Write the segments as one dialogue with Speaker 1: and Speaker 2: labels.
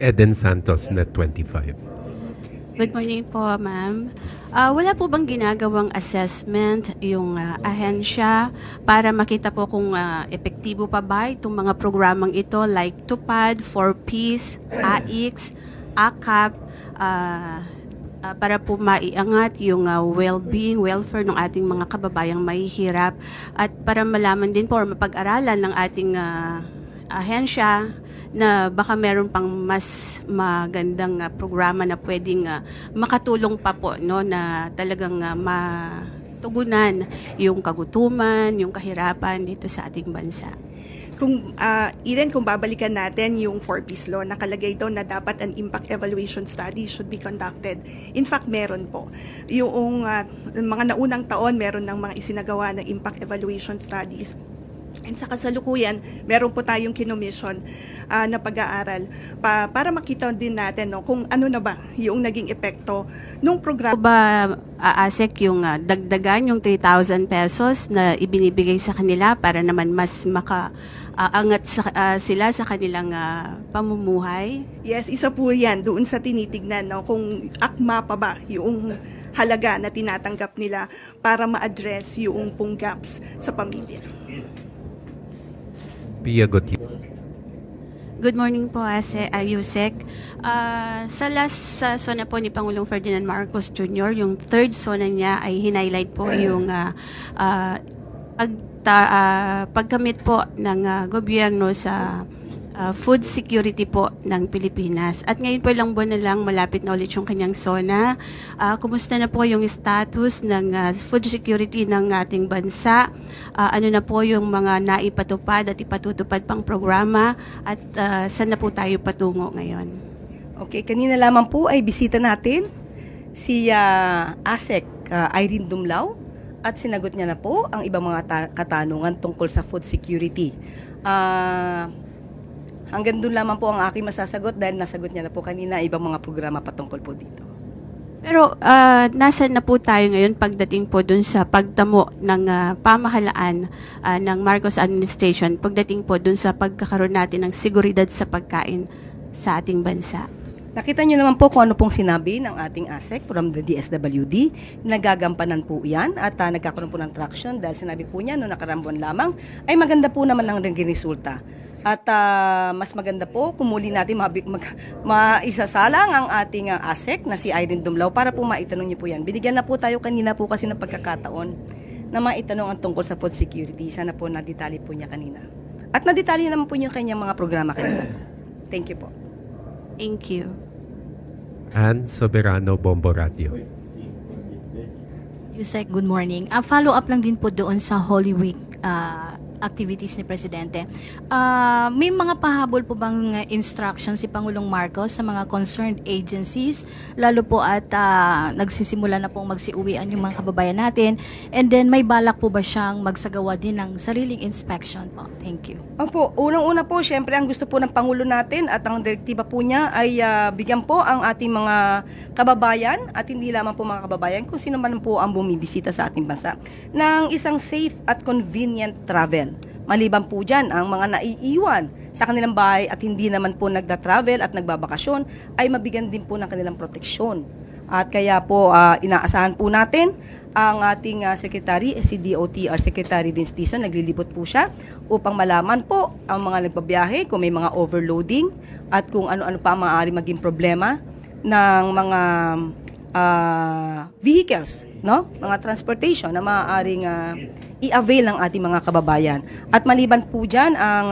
Speaker 1: Eden Santos, Net 25.
Speaker 2: Good morning po, ma'am. Wala po bang ginagawang assessment yung ahensya para makita po kung epektibo pa ba itong mga programang ito like TUPAD, 4Ps, AIX, AKAP, para po maiangat yung well-being, welfare ng ating mga kababayang mahihirap at para malaman din po or mapag-aralan ng ating ahensya na baka meron pang mas magandang programa na pwedeng makatulong pa po no na talagang matugunan yung kagutuman, yung kahirapan dito sa ating bansa.
Speaker 3: Kung Eden, kung babalikan natin yung 4Ps law, nakalagay doon na dapat an impact evaluation study should be conducted. In fact, meron po. Yung mga naunang taon, meron ng mga isinagawa na impact evaluation studies. And sa kasalukuyan, meron po tayong kinomission na pag-aaral para makita din natin no, kung ano na ba yung naging epekto ng programa.
Speaker 2: Ba ASEC yung dagdagan yung 3,000 pesos na ibinibigay sa kanila para naman mas makaangat sila sa kanilang pamumuhay?
Speaker 3: Yes, isa po yan doon sa tinitignan no, kung akma pa ba yung halaga na tinatanggap nila para ma-address yung pong gaps sa pamilya.
Speaker 1: Pia Gutierrez.
Speaker 2: Good morning po, Yusek. Sa last sona po ni Pangulong Ferdinand Marcos Jr., yung third sona niya ay hinighlight po yung pagkamit po ng gobyerno sa food security po ng Pilipinas. At ngayon po ilang buwan na lang malapit na ulit yung kanyang SONA. Kumusta na po yung status ng food security ng ating bansa? Ano na po yung mga naipatupad at ipatutupad pang programa at saan na po tayo patungo ngayon?
Speaker 4: Okay, kanina lamang po ay bisita natin si ASEC Irene Dumlao at sinagot niya na po ang ibang mga katanungan tungkol sa food security. Hanggang doon lamang po ang aking masasagot dahil nasagot niya na po kanina ibang mga programa patungkol po dito.
Speaker 2: Pero nasaan na po tayo ngayon pagdating po dun sa pagtamo ng pamahalaan ng Marcos administration, pagdating po dun sa pagkakaroon natin ng seguridad sa pagkain sa ating bansa?
Speaker 4: Nakita niyo naman po kung ano pong sinabi ng ating ASEC from the DSWD. Nagagampanan po yan at nagkakaroon po ng traction dahil sinabi po niya noong nakarambuan lamang ay maganda po naman ang naging resulta. At mas maganda po kung muli natin maisasalang ang ating ASEC na si Irene Dumlao para po maitanong niyo po yan. Binigyan na po tayo kanina po kasi ng pagkakataon na maitanong ang tungkol sa food security. Sana po nadetali po niya kanina. At nadetali naman po niya kanyang mga programa kanina. Thank you po.
Speaker 2: Thank you.
Speaker 1: Ann Soberano, Bombo Radio.
Speaker 5: Yusek, good morning. Follow up lang din po doon sa Holy Week activities ni Presidente. May mga pahabol po bang instructions si Pangulong Marcos sa mga concerned agencies, lalo po at nagsisimula na pong magsiuwian yung mga kababayan natin, and then may balak po ba siyang magsagawa din ng sariling inspection po? Thank you.
Speaker 4: Opo, unang-una po, syempre ang gusto po ng Pangulo natin at ang direktiba po niya ay bigyan po ang ating mga kababayan at hindi lamang po mga kababayan kung sino man po ang bumibisita sa ating bansa ng isang safe at convenient travel. Maliban po dyan, ang mga naiiwan sa kanilang bahay at hindi naman po nagda-travel at nagbabakasyon ay mabigyan din po ng kanilang proteksyon. At kaya po inaasahan po natin ang ating Secretary, si DOTR Secretary Vince Dizon, naglilibot po siya upang malaman po ang mga nagbabiyahe kung may mga overloading at kung ano-ano pa maaari maging problema ng mga vehicles, no? Mga transportation na maaaring i-avail ng ating mga kababayan. At maliban po dyan, ang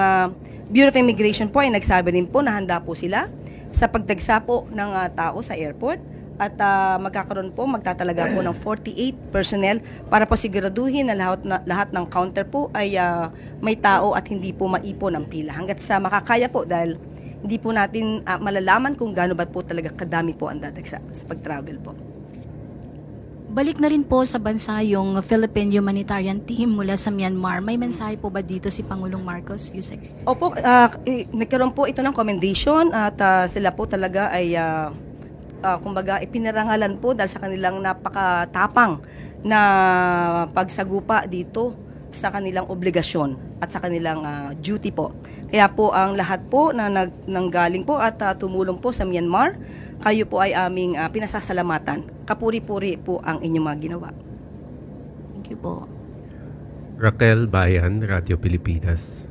Speaker 4: Bureau of Immigration po ay nagsabi rin po na handa po sila sa pagdagsa po ng tao sa airport at magtatalaga po ng 48 personnel para po siguraduhin na lahat ng counter po ay may tao at hindi po maipon ang pila hanggat sa makakaya po dahil hindi po natin malalaman kung gaano ba po talaga kadami po ang dadagsa sa pag-travel po.
Speaker 5: Balik na rin po sa bansa yung Philippine Humanitarian Team mula sa Myanmar. May mensahe po ba dito si Pangulong Marcos, Yusek?
Speaker 4: Opo, nagkaroon po ito ng commendation at sila po talaga ay kumbaga ipinarangalan po dahil sa kanilang napakatapang na pagsagupa dito sa kanilang obligasyon at sa kanilang duty po. Kaya po ang lahat po na nanggaling po at tumulong po sa Myanmar, kayo po ay aming pinasasalamatan. Kapuri-puri po ang inyong mga ginawa.
Speaker 5: Thank you po.
Speaker 1: Raquel Bayan, Radio Pilipinas.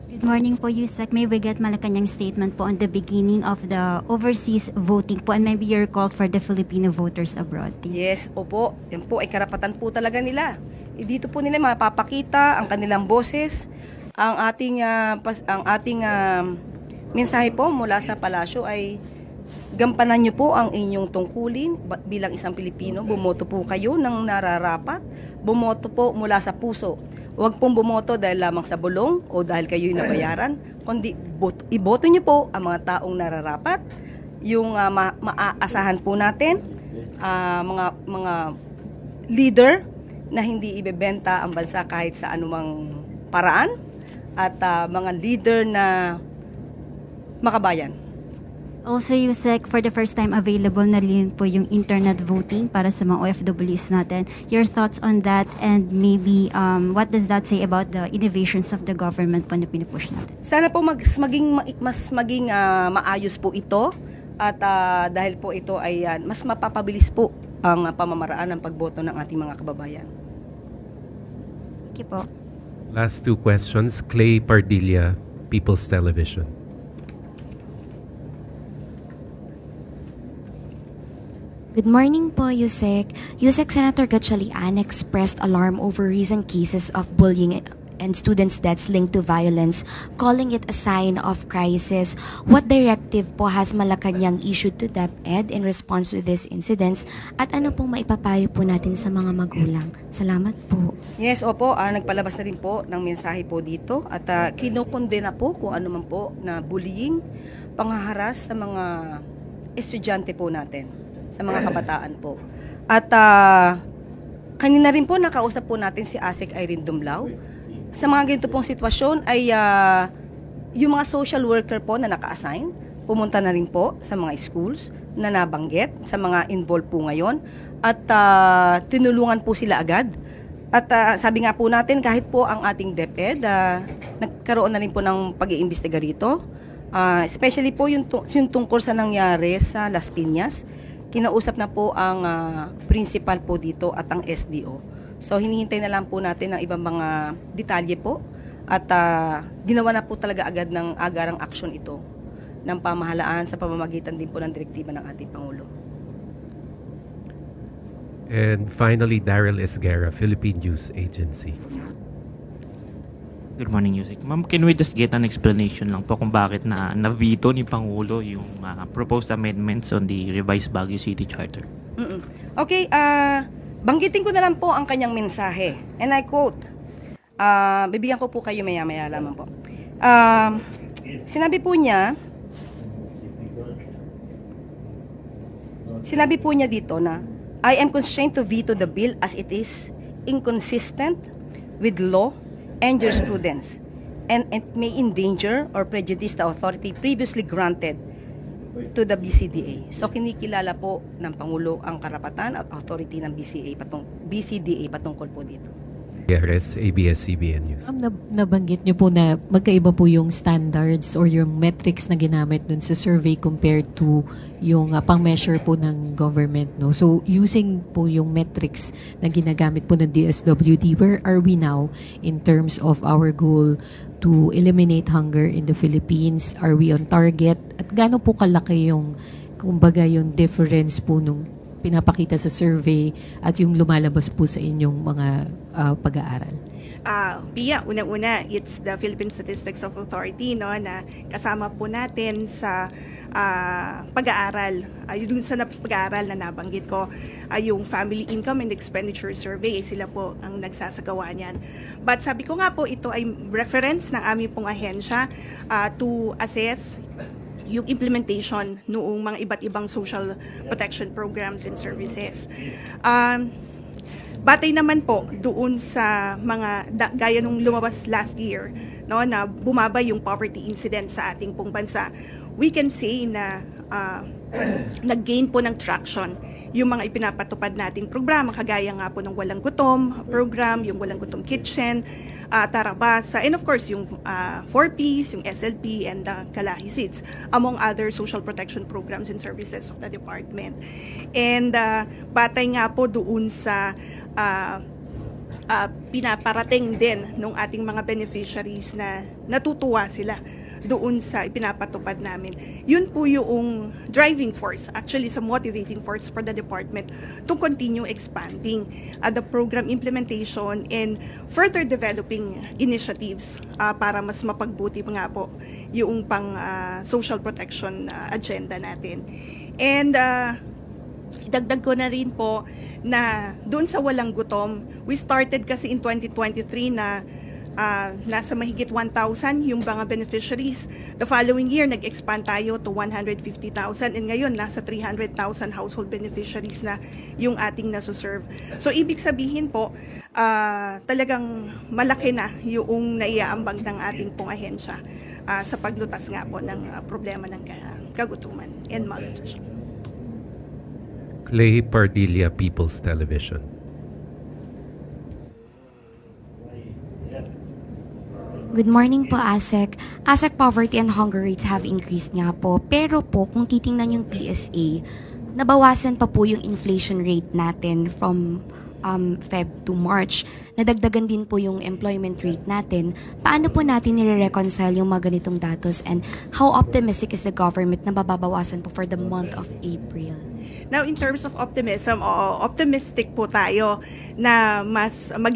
Speaker 6: Good morning po, Yusek. May we get Malacanang statement po on the beginning of the overseas voting po and maybe your call for the Filipino voters abroad.
Speaker 4: Yes, opo. Yan po ay karapatan po talaga nila. Dito po nila mapapakita ang kanilang boses, ang ating mensahe po mula sa palasyo ay gampanan niyo po ang inyong tungkulin bilang isang Pilipino. Bumoto po kayo ng nararapat. Bumoto po mula sa puso. Huwag pong bumoto dahil lamang sa bulong o dahil kayo'y nabayaran, kundi iboto niyo po ang mga taong nararapat, yung maaasahan po natin, mga leader na hindi ibebenta ang bansa kahit sa anumang paraan, at mga leader na makabayan.
Speaker 6: Also, Yusek, for the first time available na rin po yung internet voting para sa mga OFWs natin. Your thoughts on that and maybe what does that say about the innovations of the government po na pinupush natin?
Speaker 4: Sana po mas maging maayos po ito at dahil po ito ay mas mapapabilis po ang pamamaraan ng pagboto ng ating mga kababayan.
Speaker 6: Thank you po.
Speaker 1: Last two questions. Clay Pardilla, People's Television.
Speaker 7: Good morning po, Yusek. Yusek, Senator Gatchalian expressed alarm over recent cases of bullying and students' deaths linked to violence, calling it a sign of crisis. What directive po has Malacanang issued to DepEd in response to these incidents? At ano pong maipapayo po natin sa mga magulang? Salamat po.
Speaker 4: Yes, opo, nagpalabas na rin po ng mensahe po dito at kinukondena po kung ano man po na bullying, panghaharas sa mga estudyante po natin, sa mga kabataan po. At kanina rin po nakausap po natin si Asik Irene Dumlao. Sa mga ganito pong sitwasyon ay yung mga social worker po na naka-assign, pumunta na rin po sa mga schools na nabanggit, sa mga involved po ngayon, at tinulungan po sila agad. At sabi nga po natin, kahit po ang ating DepEd, nagkaroon na rin po ng pag-iimbestiga rito. Especially po yung tungkol sa nangyari sa Las Piñas. Kinausap na po ang principal po dito at ang SDO. So hinihintay na lang po natin ang ibang mga detalye po at ginawa na po talaga agad ng agarang aksyon ito ng pamahalaan sa pamamagitan din po ng direktiba ng ating Pangulo.
Speaker 1: And finally, Daryl Esguerra, Philippine News Agency.
Speaker 8: Good morning, Yusek. Ma'am, can we just get an explanation lang po kung bakit na-veto ni Pangulo yung proposed amendments on the revised Baguio City Charter?
Speaker 4: Okay, banggitin ko na lang po ang kanyang mensahe. And I quote, bibigyan ko po kayo maya-maya lamang po. Sinabi po niya dito na, I am constrained to veto the bill as it is inconsistent with law and jurisprudence, and it may endanger or prejudice the authority previously granted to the BCDA. So kinikilala po ng Pangulo ang karapatan at authority ng BCDA patungkol po dito.
Speaker 1: Gutierrez, ABS-CBN News.
Speaker 9: Nabanggit niyo po na magkaiba po yung standards or yung metrics na ginamit dun sa survey compared to yung pang-measure po ng government, no? So, using po yung metrics na ginagamit po ng DSWD, where are we now in terms of our goal to eliminate hunger in the Philippines? Are we on target? At gaano po kalaki yung, kumbaga, yung difference po nung pinapakita sa survey at yung lumalabas po sa inyong mga pag-aaral?
Speaker 3: Pia, unang-una, it's the Philippine Statistics Authority, no, na kasama po natin sa pag-aaral. Yung sa pag-aaral na nabanggit ko, yung Family Income and Expenditure Survey, sila po ang nagsasagawa niyan. But sabi ko nga po, ito ay reference ng aming pong ahensya to assess yung implementation noong mga iba't ibang social protection programs and services. Batay naman po doon sa mga gaya nung lumabas last year, no, na bumaba yung poverty incidence sa ating pong bansa. We can say na nag-gain po ng traction yung mga ipinapatupad nating programa, kagaya nga po ng Walang Gutom program, yung Walang Gutom Kitchen, Tarabasa, and of course yung 4Ps, yung SLP, and Kalahi Seeds, among other social protection programs and services of the department. And batay nga po doon sa pinaparating din ng ating mga beneficiaries na natutuwa sila doon sa ipinapatupad namin. Yun po yung driving force, actually sa motivating force for the department to continue expanding the program implementation and further developing initiatives para mas mapagbuti nga po yung pang social protection agenda natin. And idagdag ko na rin po na doon sa Walang Gutom, we started kasi in 2023 na nasa mahigit 1,000 yung mga beneficiaries. The following year, nag-expand tayo to 150,000 and ngayon, nasa 300,000 household beneficiaries na yung ating nasuserve. So, ibig sabihin po, talagang malaki na yung naiaambag ng ating pong ahensya sa paglutas nga po ng problema ng kagutuman and malnutrition.
Speaker 1: Clay Pardilla, People's Television.
Speaker 7: Good morning po, ASEC. ASEC poverty and hunger rates have increased nga po. Pero po, kung titingnan yung PSA, nabawasan pa po yung inflation rate natin from Feb to March. Nadagdagan din po yung employment rate natin. Paano po natin nire-reconcile yung mga ganitong datos, and how optimistic is the government na mababawasan po for the month of April?
Speaker 3: Now, in terms of optimism, optimistic po tayo na mas